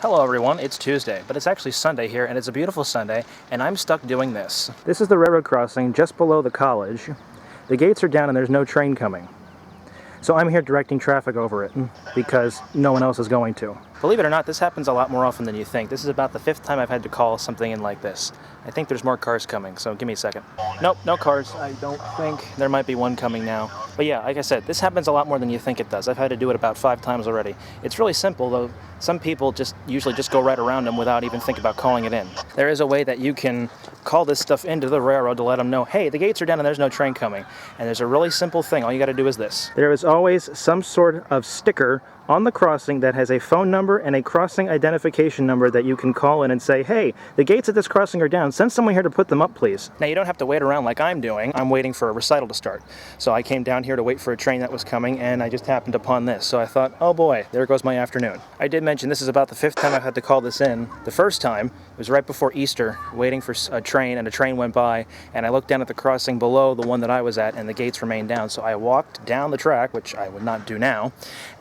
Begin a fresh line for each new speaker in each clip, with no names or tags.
Hello everyone, it's Tuesday, but it's actually Sunday here, and it's a beautiful Sunday, and I'm stuck doing this. This is the railroad crossing just below the college. The gates are down and there's no train coming. So I'm here directing traffic over it, because no one else is going to. Believe it or not, this happens a lot more often than you think. This is about the 5th time I've had to call something in like this. I think there's more cars coming, so give me a second. Nope, no cars. I don't think. There might be one coming now. But yeah, like I said, this happens a lot more than you think it does. I've had to do it about 5 times already. It's really simple, though. Some people usually just go right around them without even thinking about calling it in. There is a way that you can call this stuff into the railroad to let them know, hey, the gates are down and there's no train coming. And there's a really simple thing. All you got to do is this. There is always some sort of sticker on the crossing that has a phone number and a crossing identification number that you can call in and say, hey, the gates at this crossing are down. Send someone here to put them up, please. Now, you don't have to wait around like I'm doing. I'm waiting for a recital to start. So I came down here to wait for a train that was coming, and I just happened upon this. So I thought, oh boy, there goes my afternoon. I did mention this is about the 5th time I've had to call this in. The first time was right before Easter, waiting for a train, and a train went by, and I looked down at the crossing below the one that I was at, and the gates remained down. So I walked down the track, which I would not do now,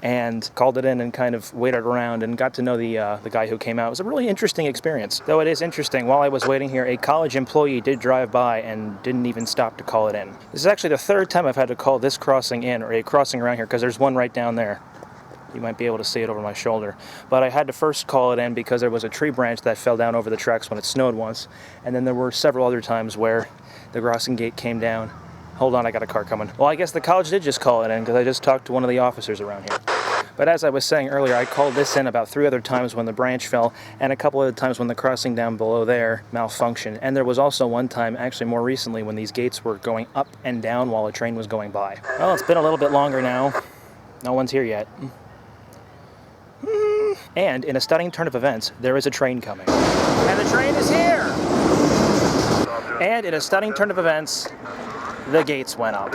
and called it in and kind of waited around and got to know the guy who came out. It was a really interesting experience. Though it is interesting, while I was waiting here, a college employee did drive by and didn't even stop to call it in. This is actually the 3rd time I've had to call this crossing in, or a crossing around here, because there's one right down there. You might be able to see it over my shoulder. But I had to first call it in because there was a tree branch that fell down over the tracks when it snowed once. And then there were several other times where the crossing gate came down. Hold on, I got a car coming. Well, I guess the college did just call it in because I just talked to one of the officers around here. But as I was saying earlier, I called this in about 3 other times when the branch fell, and a couple other times when the crossing down below there malfunctioned. And there was also one time, actually more recently, when these gates were going up and down while a train was going by. Well, it's been a little bit longer now. No one's here yet. And in a stunning turn of events, there is a train coming. And the train is here! And in a stunning turn of events, the gates went up.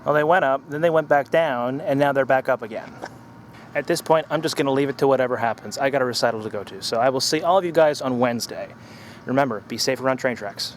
Well, they went up, then they went back down, and now they're back up again. At this point, I'm just going to leave it to whatever happens. I got a recital to go to, so I will see all of you guys on Wednesday. Remember, be safe around train tracks.